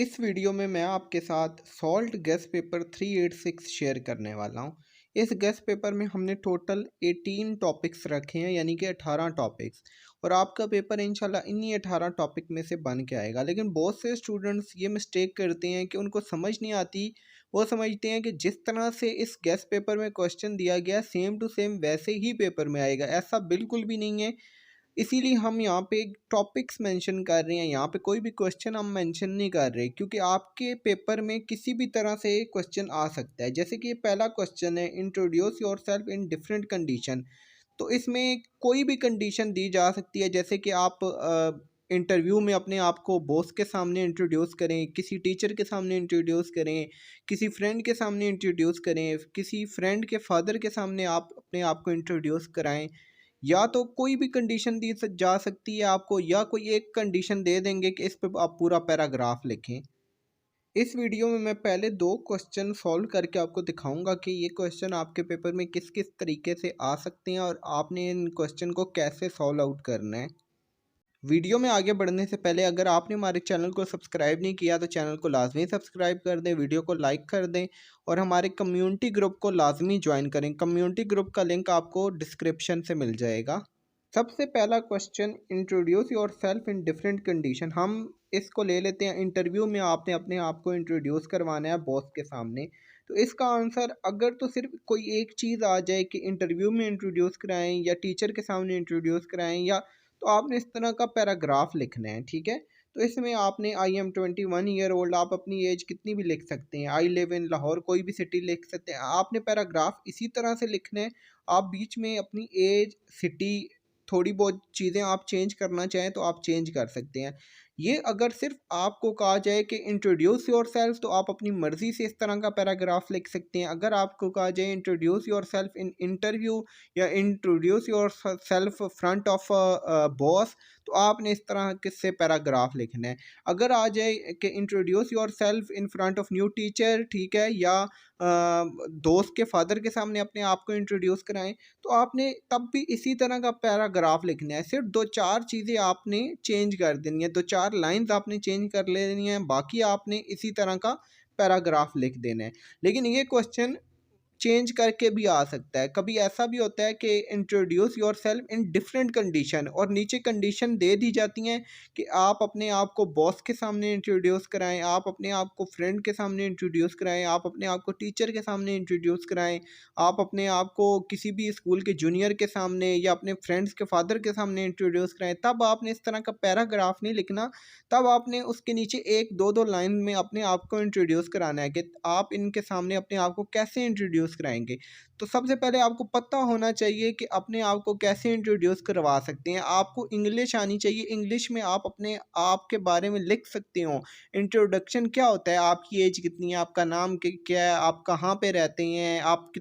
इस वीडियो में मैं आपके साथ सॉल्ट गेस पेपर 386 शेयर करने वाला हूँ। इस गेस पेपर में हमने टोटल 18 टॉपिक्स रखे हैं, यानी कि 18 टॉपिक्स, और आपका पेपर इंशाल्लाह इन्हीं 18 टॉपिक में से बन के आएगा। लेकिन बहुत से स्टूडेंट्स ये मिस्टेक करते हैं कि उनको समझ नहीं आती। वो समझते हैं कि जिस तरह से इस गेस पेपर में क्वेश्चन दिया गया सेम टू सेम वैसे ही पेपर में आएगा। ऐसा बिल्कुल भी नहीं है। इसीलिए हम यहाँ पे टॉपिक्स मेंशन कर रहे हैं, यहाँ पे कोई भी क्वेश्चन हम मेंशन नहीं कर रहे, क्योंकि आपके पेपर में किसी भी तरह से क्वेश्चन आ सकता है। जैसे कि ये पहला क्वेश्चन है, introduce yourself in different condition. तो इसमें कोई भी कंडीशन दी जा सकती है, जैसे कि आप इंटरव्यू में अपने आप को बॉस के सामने इंट्रोड्यूस करें, किसी टीचर के सामने इंट्रोड्यूस करें, किसी फ्रेंड के सामने इंट्रोड्यूस करें, किसी फ्रेंड के फादर के सामने आप अपने आप को इंट्रोड्यूस कराएं, या तो कोई भी कंडीशन दी जा सकती है आपको, या कोई एक कंडीशन दे देंगे कि इस पे आप पूरा पैराग्राफ लिखें। इस वीडियो में मैं पहले दो क्वेश्चन सॉल्व करके आपको दिखाऊंगा कि ये क्वेश्चन आपके पेपर में किस किस तरीके से आ सकते हैं और आपने इन क्वेश्चन को कैसे सॉल्व आउट करना है। वीडियो में आगे बढ़ने से पहले अगर आपने हमारे चैनल को सब्सक्राइब नहीं किया तो चैनल को लाजमी सब्सक्राइब कर दें, वीडियो को लाइक कर दें और हमारे कम्युनिटी ग्रुप को लाजमी ज्वाइन करें। कम्युनिटी ग्रुप का लिंक आपको डिस्क्रिप्शन से मिल जाएगा। सबसे पहला question, introduce yourself in different condition. हम इसको ले लेते हैं, इंटरव्यू में आपने अपने आप को इंट्रोड्यूस करवाना है बॉस के सामने। तो इसका आंसर अगर तो सिर्फ कोई एक चीज़ आ जाए कि इंटरव्यू में इंट्रोड्यूस कराएं या टीचर के सामने इंट्रोड्यूस कराएं, या तो आपने इस तरह का पैराग्राफ लिखना है, ठीक है। तो इसमें आपने आई एम 21 ईयर ओल्ड, आप अपनी एज कितनी भी लिख सकते हैं, आई लिव इन लाहौर, कोई भी सिटी लिख सकते हैं। आपने पैराग्राफ इसी तरह से लिखना है। आप बीच में अपनी एज, सिटी, थोड़ी बहुत चीज़ें आप चेंज करना चाहें तो आप चेंज कर सकते हैं। ये अगर सिर्फ आपको कहा जाए कि इंट्रोड्यूस योर सेल्फ, तो आप अपनी मर्ज़ी से इस तरह का पैराग्राफ लिख सकते हैं। अगर आपको कहा जाए introduce yourself in interview या introduce yourself front of boss, तो आपने इस तरह किससे पैराग्राफ लिखना है। अगर आ जाए कि introduce yourself in front of new teacher, ठीक है, या दोस्त के फादर के सामने अपने आप को इंट्रोड्यूस कराएं, तो आपने तब भी इसी तरह का पैराग्राफ लिखना है। सिर्फ दो चार चीज़ें आपने चेंज कर देनी है, दो चार लाइंस आपने चेंज कर लेनी है, बाकी आपने इसी तरह का पैराग्राफ लिख देना है। लेकिन ये क्वेश्चन चेंज करके भी आ सकता है। कभी ऐसा भी होता है कि introduce yourself in different condition, और नीचे कंडीशन दे दी जाती हैं कि आप अपने आप को बॉस के सामने इंट्रोड्यूस कराएं, आप अपने आप को फ्रेंड के सामने इंट्रोड्यूस कराएं, आप अपने आप को टीचर के सामने इंट्रोड्यूस कराएं, आप अपने आप को किसी भी स्कूल के जूनियर के सामने या अपने फ्रेंड्स के फादर के सामने इंट्रोड्यूस कराएं। तब आपने इस तरह का पैराग्राफ नहीं लिखना, तब आपने उसके नीचे एक दो दो लाइन में अपने आप को इंट्रोड्यूस कराना है कि आप इनके सामने अपने आप को कैसे इंट्रोड्यूस कराएंगे। तो सबसे पहले आपको पता होना चाहिए कि अपने आप को कैसे इंट्रोड्यूस करवा सकते हैं। आपको इंग्लिश आनी चाहिए, इंग्लिश में आप अपने आप के बारे में लिख सकते हो। इंट्रोडक्शन क्या होता है, आपकी एज कितनी है, आपका नाम क्या है, आप कहाँ पे रहते हैं, आप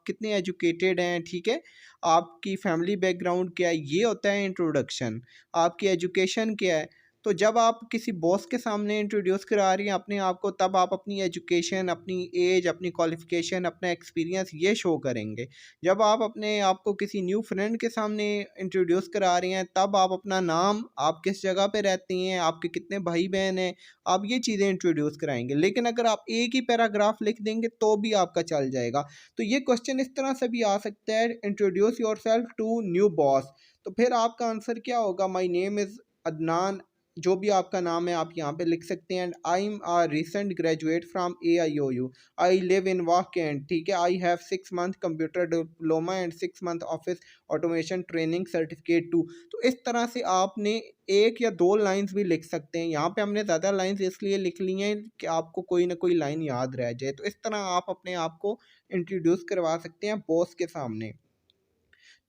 कितने एजुकेटेड हैं, ठीक है, आपकी फैमिली बैकग्राउंड क्या है, ये होता है इंट्रोडक्शन। आपकी एजुकेशन क्या है। तो जब आप किसी बॉस के सामने इंट्रोड्यूस करा रही हैं अपने आप को, तब आप अपनी एजुकेशन, अपनी एज, अपनी क्वालिफ़िकेशन, अपना एक्सपीरियंस ये शो करेंगे। जब आप अपने आप को किसी न्यू फ्रेंड के सामने इंट्रोड्यूस करा रही हैं, तब आप अपना नाम, आप किस जगह पे रहती हैं, आपके कितने भाई बहन हैं, आप ये चीज़ें इंट्रोड्यूस कराएंगे। लेकिन अगर आप एक ही पैराग्राफ लिख देंगे तो भी आपका चल जाएगा। तो ये क्वेश्चन इस तरह से भी आ सकता है, introduce yourself to new boss. तो फिर आपका आंसर क्या होगा, माई नेम इज़ अदनान, जो भी आपका नाम है आप यहाँ पे लिख सकते हैं। I am a recent graduate from AIOU, I live in Wah Cantt, ठीक है, I have 6 month computer diploma and 6 month office automation training certificate too. तो इस तरह से आपने एक या दो लाइंस भी लिख सकते हैं। यहाँ पे हमने ज़्यादा लाइंस इसलिए लिख ली हैं कि आपको कोई ना कोई लाइन याद रह जाए। तो इस तरह आप अपने आप को इंट्रोड्यूस करवा सकते हैं बॉस के सामने।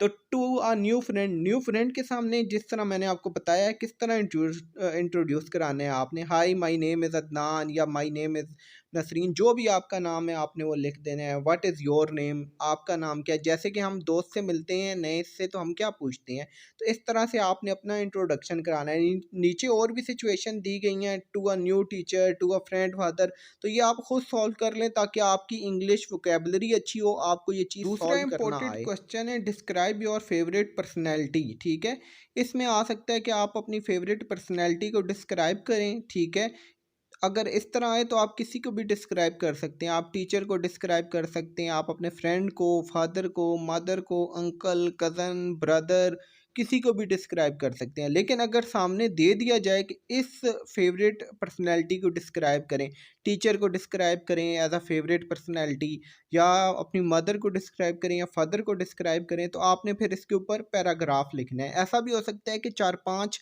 तो टू अ न्यू फ्रेंड के सामने जिस तरह मैंने आपको बताया है किस तरह इंट्रोड्यूस कराना है आपने, hi my name is Adnan या माय नेम इज़ नसरीन, जो भी आपका नाम है आपने वो लिख देना है। व्हाट इज़ योर नेम, आपका नाम क्या है। जैसे कि हम दोस्त से मिलते हैं नए से तो हम क्या पूछते हैं, तो इस तरह से आपने अपना इंट्रोडक्शन कराना है। नीचे और भी सिचुएशन दी गई हैं, to a new teacher, to a friend father, तो ये आप खुद सॉल्व कर लें ताकि आपकी इंग्लिश वोकेबलरी अच्छी हो, आपको ये चीज़ दूसरा इंपॉर्टेंट क्वेश्चन है, डिस्क्राइब योर फेवरेट पर्सनैलिटी, ठीक है। इसमें आ सकता है कि आप अपनी फेवरेट पर्सनैलिटी को डिस्क्राइब करें, ठीक है। अगर इस तरह आए तो आप किसी को भी डिस्क्राइब कर सकते हैं। आप टीचर को डिस्क्राइब कर सकते हैं, आप अपने फ्रेंड को, फादर को, मदर को, अंकल, कज़न, ब्रदर, किसी को भी डिस्क्राइब कर सकते हैं। लेकिन अगर सामने दे दिया जाए कि इस फेवरेट पर्सनैलिटी को डिस्क्राइब करें, टीचर को डिस्क्राइब करें एज अ फेवरेट पर्सनैलिटी, या अपनी मदर को डिस्क्राइब करें या फादर को डिस्क्राइब करें, तो आपने फिर इसके ऊपर पैराग्राफ लिखना है। ऐसा भी हो सकता है कि 4-5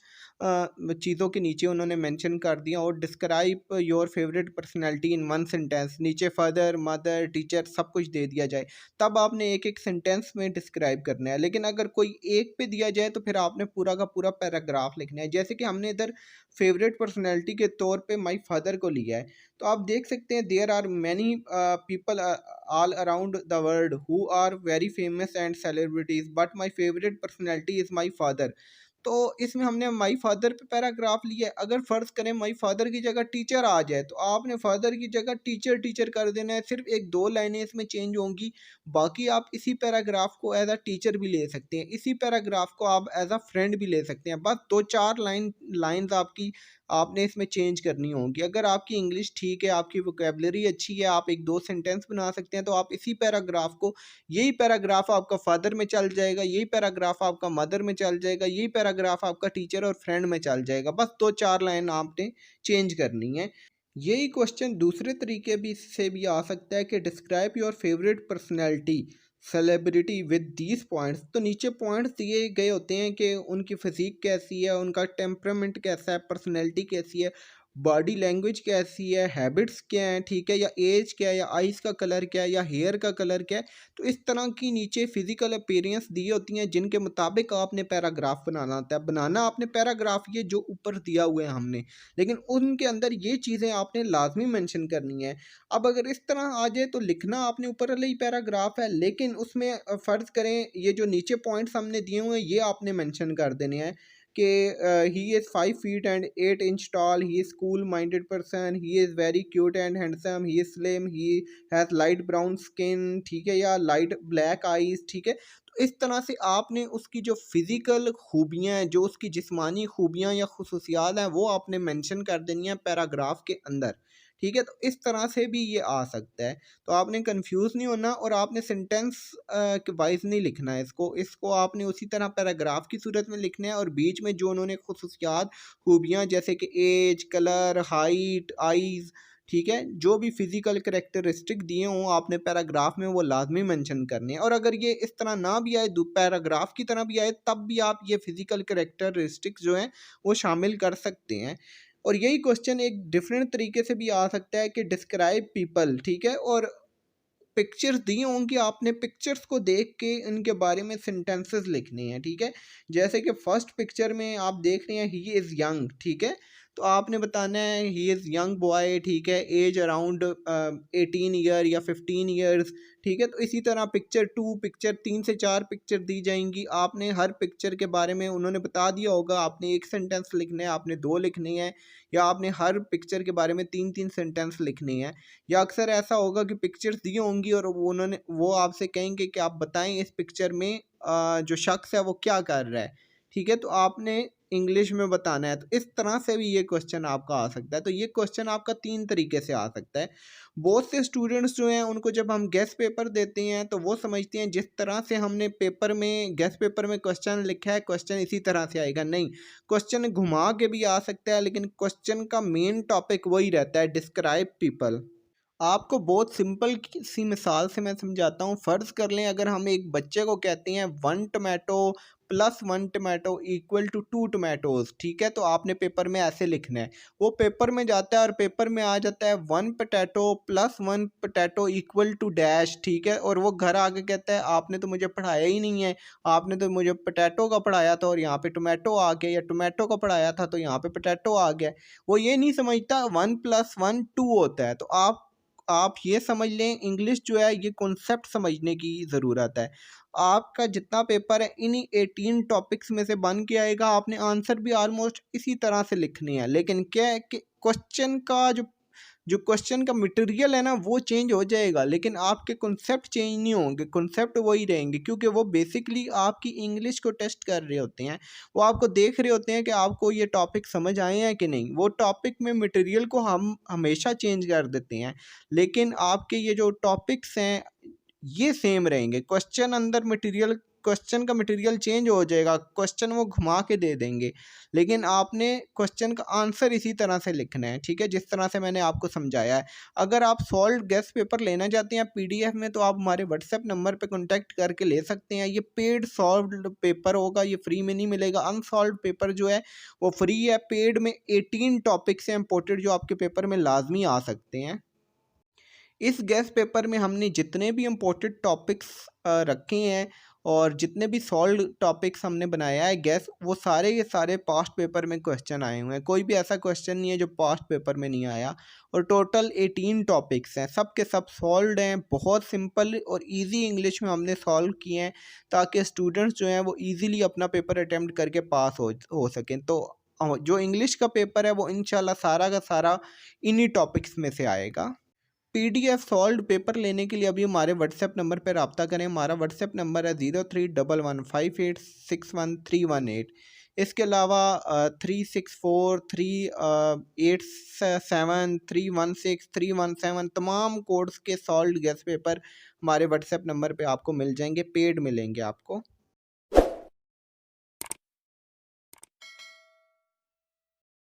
चीज़ों के नीचे उन्होंने मेंशन कर दिया और describe your favourite personality in one sentence, नीचे फादर, मदर, टीचर सब कुछ दे दिया जाए, तब आपने एक एक सेंटेंस में डिस्क्राइब करना है। लेकिन अगर कोई एक पे दिया जाए तो फिर आपने पूरा का पूरा पैराग्राफ लिखना है। जैसे कि हमने इधर फेवरेट पर्सनैलिटी के तौर पे माई फादर को लिया है, तो आप देख सकते हैं there are many people all around the world who are very famous and celebrities, but my favourite personality is my father. तो इसमें हमने माई फादर पे पैराग्राफ लिया है। अगर फ़र्ज़ करें माई फादर की जगह टीचर आ जाए, तो आपने फादर की जगह टीचर टीचर कर देना है। सिर्फ 1-2 लाइनें इसमें चेंज होंगी, बाकी आप इसी पैराग्राफ को एज अ टीचर भी ले सकते हैं, इसी पैराग्राफ को आप एज अ फ्रेंड भी ले सकते हैं। बस 2-4 लाइन्स आपकी आपने इसमें चेंज करनी होंगी। अगर आपकी इंग्लिश ठीक है, आपकी वोकेबलरी अच्छी है, आप 1-2 सेंटेंस बना सकते हैं, तो आप इसी पैराग्राफ को, यही पैराग्राफ आपका फादर में चल जाएगा, यही पैराग्राफ आपका मदर में चल जाएगा, यही पैराग्राफ आपका टीचर और फ्रेंड में चल जाएगा। बस 2-4 लाइन आपने चेंज करनी है। यही क्वेश्चन दूसरे तरीके भी से भी आ सकता है कि describe your favourite personality celebrity with these points. तो नीचे पॉइंट्स दिए गए होते हैं कि उनकी फिजिक कैसी है, उनका टेम्परामेंट कैसा है, पर्सनैलिटी कैसी है, बॉडी लैंग्वेज कैसी है, हैबिट्स क्या हैं, ठीक है, या एज क्या है, या आइज़ का कलर क्या है, या हेयर का कलर क्या है। तो इस तरह की नीचे फिजिकल अपीयरेंस दी होती हैं, जिनके मुताबिक आपने पैराग्राफ बनाना होता है। बनाना आपने पैराग्राफ ये जो ऊपर दिया हुआ है हमने, लेकिन उनके अंदर ये चीज़ें आपने लाजमी मेंशन करनी है। अब अगर इस तरह आ जाए तो लिखना आपने ऊपर वाला ही पैराग्राफ है, लेकिन उसमें फ़र्ज़ करें ये जो नीचे पॉइंट्स हमने दिए हुए हैं ये आपने मेंशन कर देने हैं कि he is 5 feet and 8 inch toll, he is cool minded person, he is very cute and handsome, he is slim, he has light brown skin, ठीक है, या लाइट ब्लैक आईज, ठीक है। तो इस तरह से आपने उसकी जो फिज़िकल खूबियाँ हैं, जो उसकी जिस्मानी खूबियाँ या खुसूसियात हैं, वो आपने मेंशन कर देनी है पैराग्राफ के अंदर, ठीक है। तो इस तरह से भी ये आ सकता है। तो आपने कंफ्यूज नहीं होना और आपने सेंटेंस वाइज नहीं लिखना है इसको आपने उसी तरह पैराग्राफ की सूरत में लिखना है, और बीच में जो उन्होंने खुसूसियात खूबियाँ जैसे कि एज, कलर, हाइट, आइज़, ठीक है, जो भी फिजिकल करेक्टरिस्टिक दिए हों आपने पैराग्राफ में वो लाजमी मेंशन करने हैं। और अगर ये इस तरह ना भी आए, पैराग्राफ की तरह भी आए, तब भी आप ये फिजिकल करेक्टरिस्टिक जो हैं वो शामिल कर सकते हैं। और यही क्वेश्चन एक डिफरेंट तरीके से भी आ सकता है कि डिस्क्राइब पीपल, ठीक है, और पिक्चर्स दी होंगी, आपने पिक्चर्स को देख के इनके बारे में सेंटेंसेस लिखने हैं, ठीक है। जैसे कि फर्स्ट पिक्चर में आप देख रहे हैं ही इज़ यंग, ठीक है, तो आपने बताना है ही इज़ यंग बॉय, ठीक है, एज अराउंड 18 ईयर या 15 ईयर्स, ठीक है। तो इसी तरह पिक्चर 2, पिक्चर 3 से 4 पिक्चर दी जाएंगी, आपने हर पिक्चर के बारे में उन्होंने बता दिया होगा, आपने 1 सेंटेंस लिखना है, आपने 2 लिखने हैं, या आपने हर पिक्चर के बारे में 3-3 सेंटेंस लिखने हैं। या अक्सर ऐसा होगा कि पिक्चर्स दी होंगी और वो आपसे कहेंगे कि आप बताएं इस पिक्चर में जो शख्स है वो क्या कर रहा है, ठीक है, तो आपने इंग्लिश में बताना है। तो इस तरह से भी ये क्वेश्चन आपका आ सकता है। तो ये क्वेश्चन आपका 3 तरीके से आ सकता है। बहुत से स्टूडेंट्स जो हैं उनको जब हम गेस्ट पेपर देते हैं तो वो समझते हैं जिस तरह से हमने पेपर में गेस्ट पेपर में क्वेश्चन लिखा है क्वेश्चन इसी तरह से आएगा। नहीं, क्वेश्चन घुमा के भी आ सकता है, लेकिन क्वेश्चन का मेन टॉपिक वही रहता है, डिस्क्राइब पीपल। आपको बहुत सिंपल सी मिसाल से मैं समझाता हूँ। फ़र्ज़ कर लें अगर हम एक बच्चे को कहते हैं 1 tomato plus 1 tomato equal to 2 tomatoes, ठीक है, तो आपने पेपर में ऐसे लिखना है। वो पेपर में जाता है और पेपर में आ जाता है 1 potato plus 1 potato equal to dash, ठीक है, और वो घर आके कहता है आपने तो मुझे पढ़ाया ही नहीं है, आपने तो मुझे पोटैटो का पढ़ाया था और यहाँ पे टोमेटो आ गया, या टोमेटो का पढ़ाया था तो यहाँ पे पोटैटो आ गया। वो ये नहीं समझता 1 + 1 2 होता है। तो आप ये समझ लें, इंग्लिश जो है ये कॉन्सेप्ट समझने की ज़रूरत है। आपका जितना पेपर है इन्हीं 18 टॉपिक्स में से बन के आएगा, आपने आंसर भी ऑलमोस्ट इसी तरह से लिखने हैं। लेकिन क्या है कि क्वेश्चन का जो जो क्वेश्चन का मटेरियल है ना वो चेंज हो जाएगा, लेकिन आपके कॉन्सेप्ट चेंज नहीं होंगे, कॉन्सेप्ट वही रहेंगे, क्योंकि वो बेसिकली आपकी इंग्लिश को टेस्ट कर रहे होते हैं। वो आपको देख रहे होते हैं कि आपको ये टॉपिक समझ आए हैं कि नहीं। वो टॉपिक में मटेरियल को हम हमेशा चेंज कर देते हैं, लेकिन आपके ये जो टॉपिक्स हैं ये सेम रहेंगे। क्वेश्चन अंदर मटेरियल, क्वेश्चन का मटेरियल चेंज हो जाएगा, क्वेश्चन वो घुमा के दे देंगे, लेकिन आपने क्वेश्चन का आंसर इसी तरह से लिखना है, ठीक है, जिस तरह से मैंने आपको समझाया है। अगर आप सॉल्व गेस्ट पेपर लेना चाहते हैं पीडीएफ में, तो आप हमारे व्हाट्सएप नंबर पे कांटेक्ट करके ले सकते हैं। ये पेड सॉल्व्ड पेपर होगा, ये फ्री में नहीं मिलेगा। अनसॉल्व्ड पेपर जो है वो फ्री है। पेड में 18 टॉपिक्स हैं इंपॉर्टेंट जो आपके पेपर में लाजमी आ सकते हैं। इस गेस्ट पेपर में हमने जितने भी इम्पोर्टेंट टॉपिक्स रखे हैं और जितने भी सॉल्व टॉपिक्स हमने बनाया है गेस, वो सारे के सारे पास्ट पेपर में क्वेश्चन आए हुए हैं। कोई भी ऐसा क्वेश्चन नहीं है जो पास्ट पेपर में नहीं आया। और टोटल 18 टॉपिक्स हैं, सब के सब सॉल्व हैं। बहुत सिंपल और इजी इंग्लिश में हमने सॉल्व किए हैं, ताकि स्टूडेंट्स जो हैं वो ईज़िली अपना पेपर अटैम्प्ट करके पास हो सकें। तो जो इंग्लिश का पेपर है वो इंशाल्लाह सारा का सारा इन्हीं टॉपिक्स में से आएगा। पीडीएफ सॉल्व पेपर लेने के लिए अभी हमारे व्हाट्सएप नंबर पर रब्ता करें। हमारा व्हाट्सएप नंबर है 0311586318। इसके अलावा 364387316317 तमाम कोर्स के सॉल्व गेस्ट पेपर हमारे व्हाट्सएप नंबर पे आपको मिल जाएंगे, पेड मिलेंगे आपको।